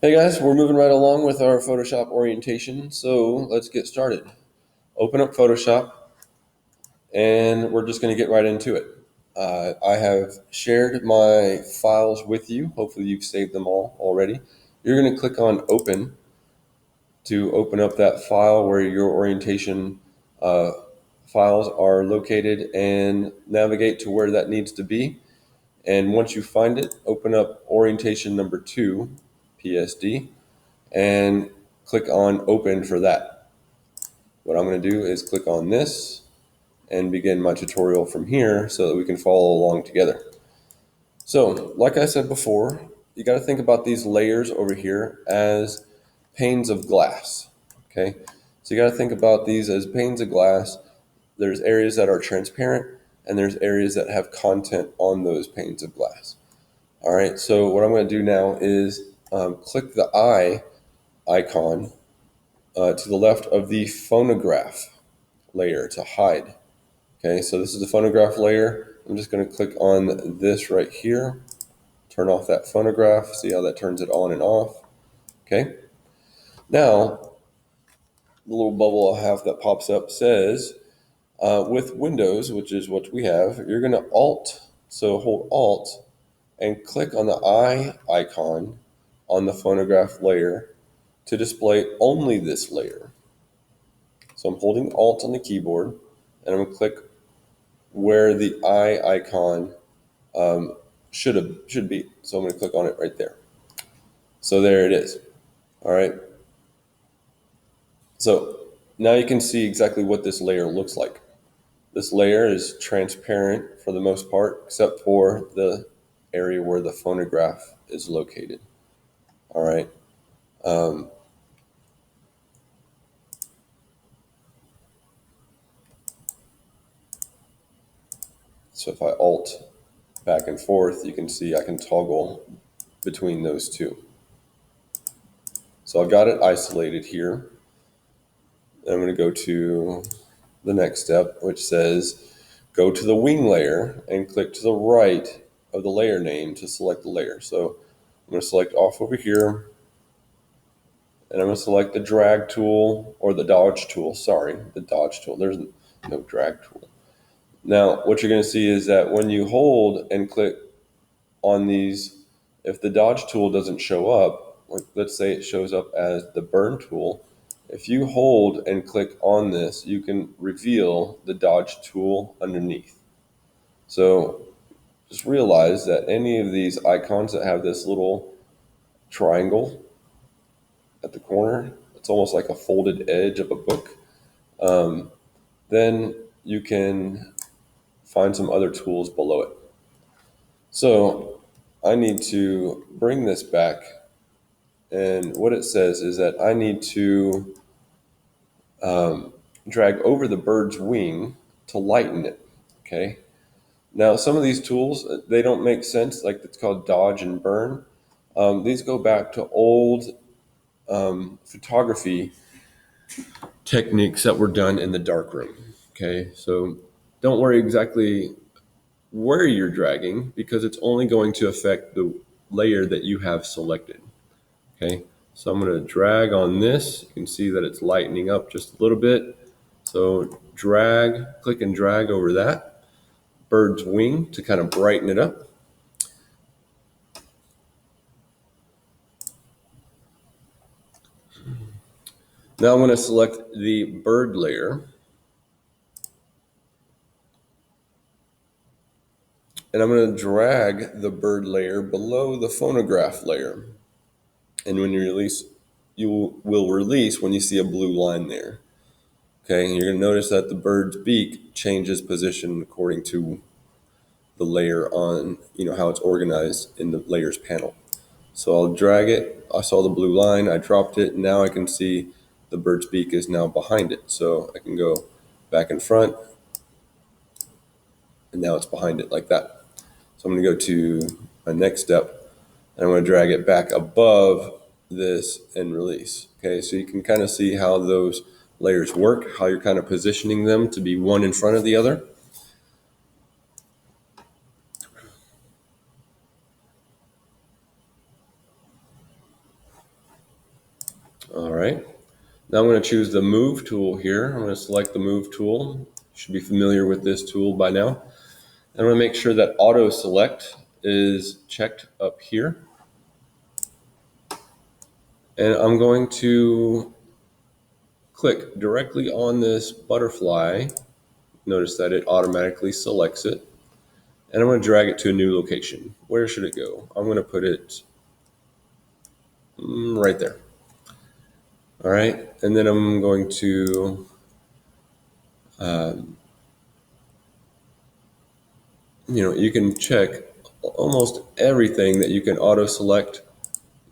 Hey guys, we're moving right along with our Photoshop orientation, so let's get started. Open up Photoshop, and we're just going to get right into it. I have shared my files with you. Hopefully you've saved them all already. You're going to click on Open to open up that file where your orientation uh, files are located and navigate to where that needs to be. And once you find it, open up orientation number 2, PSD, and click on Open for that. What I'm going to do is click on this and begin my tutorial from here so that we can follow along together. So, like I said before, you got to think about these layers over here as panes of glass. Okay, so you got to think about these as panes of glass. There's areas that are transparent, and there's areas that have content on those panes of glass. All right, so what I'm going to do now is click the eye icon to the left of the phonograph layer to hide. Okay, so this is the phonograph layer. I'm just going to click on this right here, turn off that phonograph, see how that turns it on and off. Okay, now the little bubble I have that pops up says, with Windows, which is what we have, you're going to hold Alt and click on the eye icon on the phonograph layer to display only this layer. So I'm holding Alt on the keyboard, and I'm going to click where the eye icon should be. So I'm going to click on it right there. So there it is. All right. So now you can see exactly what this layer looks like. This layer is transparent for the most part, except for the area where the phonograph is located. All right. So if I Alt back and forth, you can see I can toggle between those two. So I've got it isolated here. And I'm going to go to the next step, which says go to the wing layer and click to the right of the layer name to select the layer. So I'm going to select off over here, and I'm going to select the drag tool or the dodge tool. Sorry, the dodge tool. There's no drag tool. Now, what you're going to see is that when you hold and click on these, if the dodge tool doesn't show up, like let's say it shows up as the burn tool, if you hold and click on this, you can reveal the dodge tool underneath. So just realize that any of these icons that have this little triangle at the corner, it's almost like a folded edge of a book, then you can find some other tools below it. So I need to bring this back, and what it says is that I need to drag over the bird's wing to lighten it. Okay. Now, some of these tools, they don't make sense, like it's called dodge and burn. These go back to old photography techniques that were done in the darkroom. Okay, so don't worry exactly where you're dragging because it's only going to affect the layer that you have selected. Okay, so I'm going to drag on this. You can see that it's lightening up just a little bit. So click and drag over that bird's wing to kind of brighten it up. Now I'm going to select the bird layer, and I'm going to drag the bird layer below the phonograph layer. And when you release, you will release when you see a blue line there. Okay, and you're going to notice that the bird's beak changes position according to the layer on, how it's organized in the layers panel. So I'll drag it. I saw the blue line. I dropped it. Now I can see the bird's beak is now behind it. So I can go back in front, and now it's behind it like that. So I'm going to go to my next step, and I'm going to drag it back above this and release. Okay, so you can kind of see how those layers work, how you're kind of positioning them to be one in front of the other. All right. Now I'm going to choose the Move tool here. I'm going to select the Move tool. You should be familiar with this tool by now. I'm going to make sure that Auto Select is checked up here. And I'm going to click directly on this butterfly. Notice that it automatically selects it. And I'm going to drag it to a new location. Where should it go? I'm going to put it right there. All right. And then I'm going to you can check almost everything that you can auto select,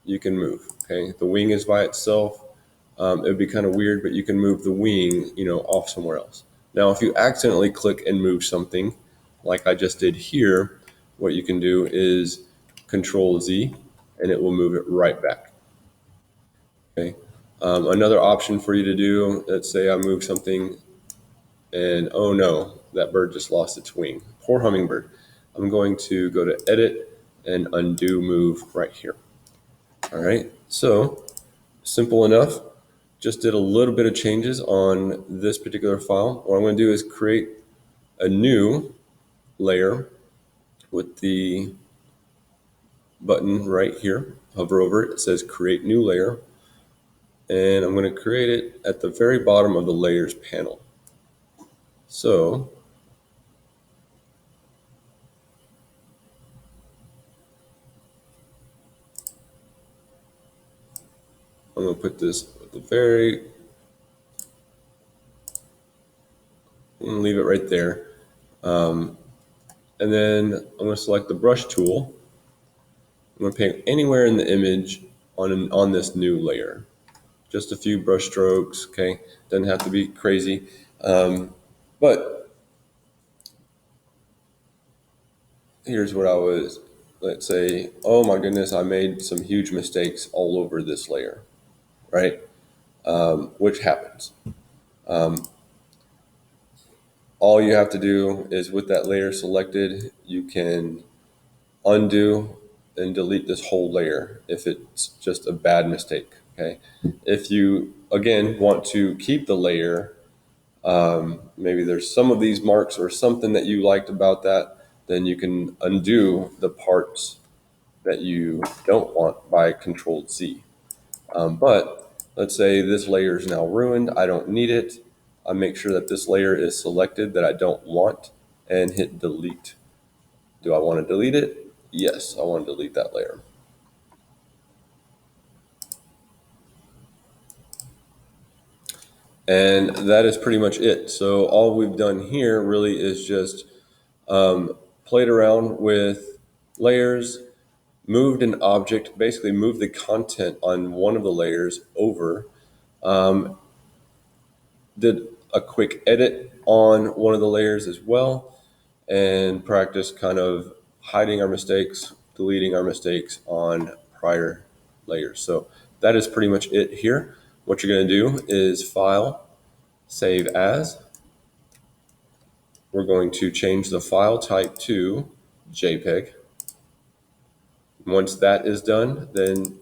you can move. Okay, the wing is by itself. It would be kind of weird, but you can move the wing, off somewhere else. Now, if you accidentally click and move something, like I just did here, what you can do is Control Z, and it will move it right back. Okay. Another option for you to do, let's say I move something and oh no, that bird just lost its wing. Poor hummingbird. I'm going to go to Edit and Undo Move right here. All right, so simple enough. Just did a little bit of changes on this particular file. What I'm going to do is create a new layer with the button right here. Hover over it. It says Create New Layer. And I'm going to create it at the very bottom of the Layers panel. So I'm going to put this at the very, I'm going to leave it right there. And then I'm going to select the brush tool. I'm going to paint anywhere in the image on this new layer. Just a few brush strokes, okay? Doesn't have to be crazy. But here's what let's say, oh my goodness, I made some huge mistakes all over this layer, right? Which happens. All you have to do is with that layer selected, you can undo and delete this whole layer if it's just a bad mistake, okay? If you, again, want to keep the layer, maybe there's some of these marks or something that you liked about that, then you can undo the parts that you don't want by Control Z. But let's say this layer is now ruined. I don't need it. I make sure that this layer is selected that I don't want and hit delete. Do I want to delete it? Yes, I want to delete that layer. And that is pretty much it. So all we've done here really is just played around with layers, moved an object, basically moved the content on one of the layers over, did a quick edit on one of the layers as well, and practiced kind of hiding our mistakes, deleting our mistakes on prior layers. So that is pretty much it here. What you're going to do is File, Save As. We're going to change the file type to JPEG. Once that is done, then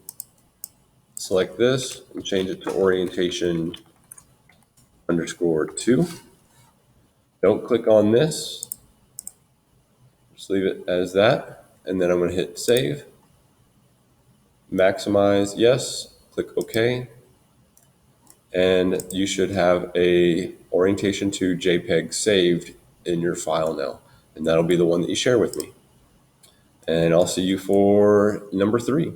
select this and change it to orientation _2. Don't click on this. Just leave it as that. And then I'm going to hit save. Maximize, yes. Click OK. And you should have a orientation to JPEG saved in your file now. And that'll be the one that you share with me. And I'll see you for number 3.